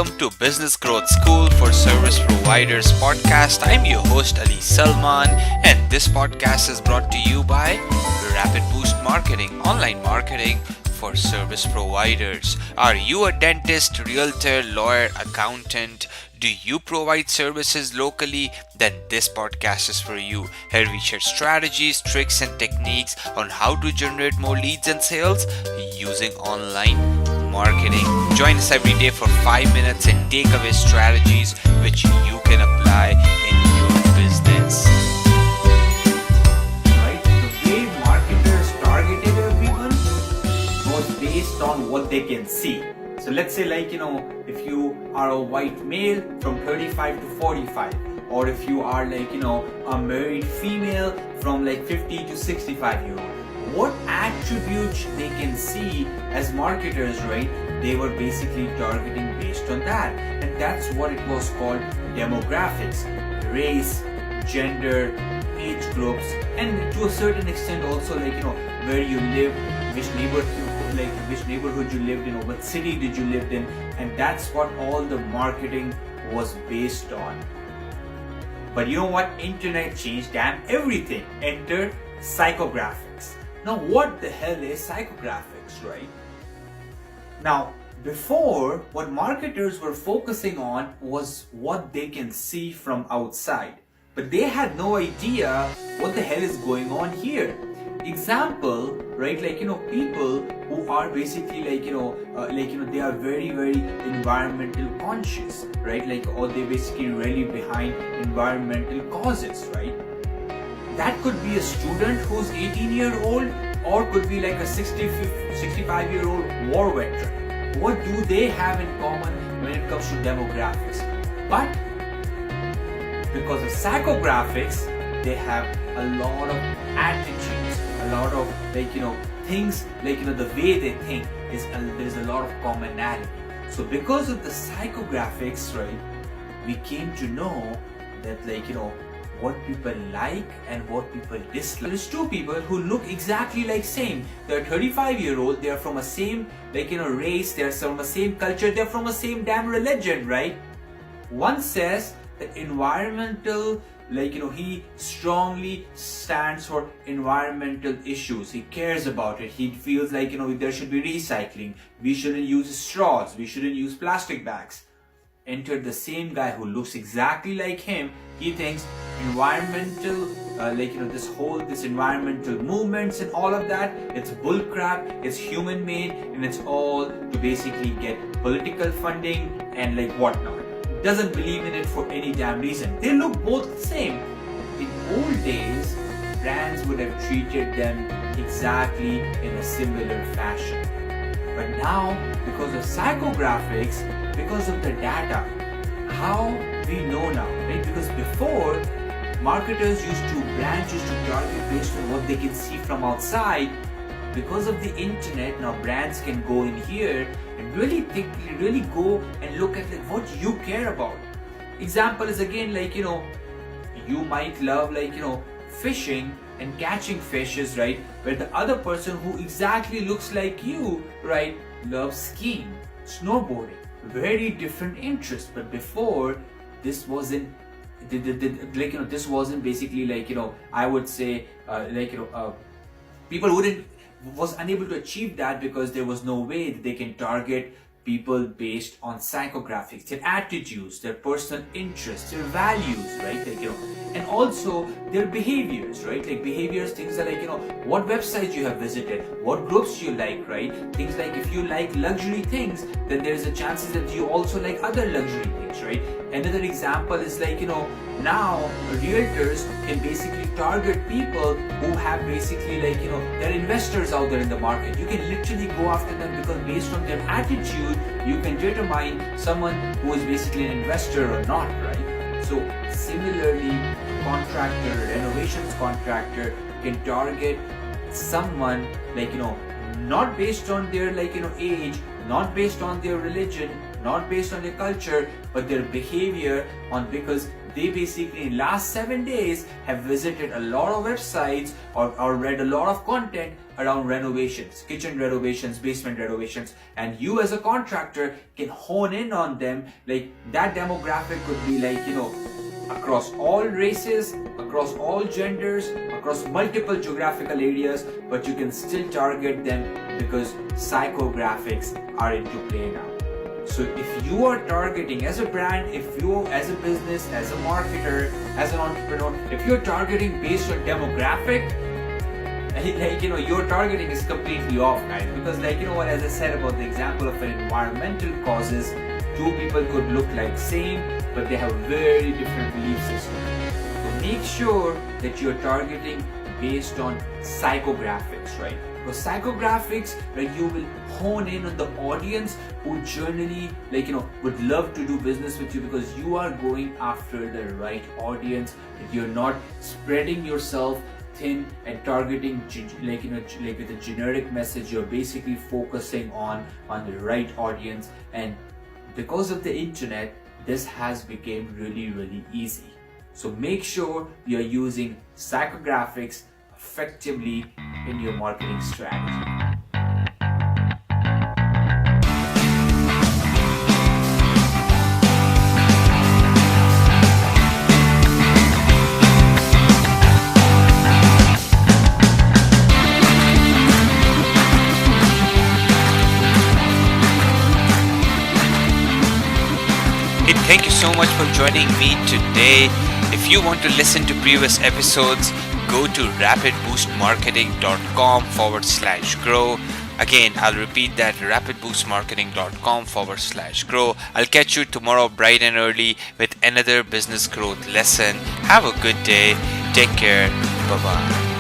welcome to Business Growth School for Service Providers podcast. I'm your host Ali Salman, and this podcast is brought to you by Rapid Boost Marketing, online marketing for service providers. Are you a dentist, realtor, lawyer, accountant? Do you provide services locally? Then this podcast is for you. Here we share strategies, tricks, and techniques on how to generate more leads and sales using online marketing. Join us every day for 5 minutes and take away strategies which you can apply in your business. Right? The way marketers targeted everyone was based on what they can see. So let's say if you are a white male from 35 to 45, or if you are a married female from 50 to 65 year old, what attributes they can see as marketers, right? They were basically targeting based on that. And that's what it was called demographics, race, gender, age groups, and to a certain extent also where you live, which neighborhood you lived in, or what city did you live in, and that's what all the marketing was based on. But you know what? Internet changed damn everything. Enter psychographics. Now what the hell is psychographics, right? Now before, what marketers were focusing on was what they can see from outside, but they had no idea what the hell is going on here. Example, right? People who are basically they are very environmental conscious, right? Or they basically really behind environmental causes, right? That could be a student who's 18-year-old, or could be a 65-year-old war veteran. What do they have in common when it comes to demographics? But because of psychographics, they have a lot of attitudes, a lot of things, the way they think there's a lot of commonality. So because of the psychographics, right, we came to know that what people like and what people dislike. There's two people who look exactly like same. They're 35-year-old, they're from a same race, they're from the same culture, they're from the same damn religion, right? One says that environmental, he strongly stands for environmental issues. He cares about it. He feels there should be recycling. We shouldn't use straws. We shouldn't use plastic bags. Enter the same guy who looks exactly like him. He thinks environmental, this environmental movements and all of that, it's bullcrap, it's human made, and it's all to basically get political funding and whatnot. Doesn't believe in it for any damn reason. They look both the same. In old days, brands would have treated them exactly in a similar fashion. But now, because of psychographics, because of the data, how we know now, right? Because before, brands used to target based on what they can see from outside. Because of the internet, now brands can go in here and really go and look at what you care about. Example is again you might love fishing and catching fishes, right? Where the other person who exactly looks like you, right, loves skiing, snowboarding. Very different interests. But before, this wasn't this wasn't basically I would say people was unable to achieve that because there was no way that they can target people based on psychographics, their attitudes, their personal interests, their values, right? And also their behaviors, right? Behaviors, things are what websites you have visited, what groups you like, right? Things if you like luxury things, then there's a chances that you also like other luxury things, right? Another example is now realtors can basically target people who have basically they're investors out there in the market. You can literally go after them because based on their attitude, you can determine someone who is basically an investor or not, right? So similarly, renovations contractor can target someone not based on their age, not based on their religion, not based on their culture, but their behavior because they basically in last 7 days have visited a lot of websites or read a lot of content around renovations, kitchen renovations, basement renovations, and you as a contractor can hone in on them. Like that demographic could be like, across all races, across all genders, across multiple geographical areas, but you can still target them because psychographics are into play now. So if you are targeting as a brand, if you as a business, as a marketer, as an entrepreneur, if you're targeting based on demographic, your targeting is completely off, guys. Because as I said about the example of an environmental causes, two people could look like same, but they have a very different belief system. So make sure that you're targeting based on psychographics, right? Because psychographics, you will hone in on the audience who generally, would love to do business with you, because you are going after the right audience. You're not spreading yourself thin and targeting with a generic message. You're basically focusing on the right audience, and because of the internet, this has become really, really easy. So make sure you're using psychographics effectively in your marketing strategy. Thank you so much for joining me today. If you want to listen to previous episodes, go to rapidboostmarketing.com/grow. Again, I'll repeat that, rapidboostmarketing.com/grow. I'll catch you tomorrow bright and early with another business growth lesson. Have a good day. Take care. Bye-bye.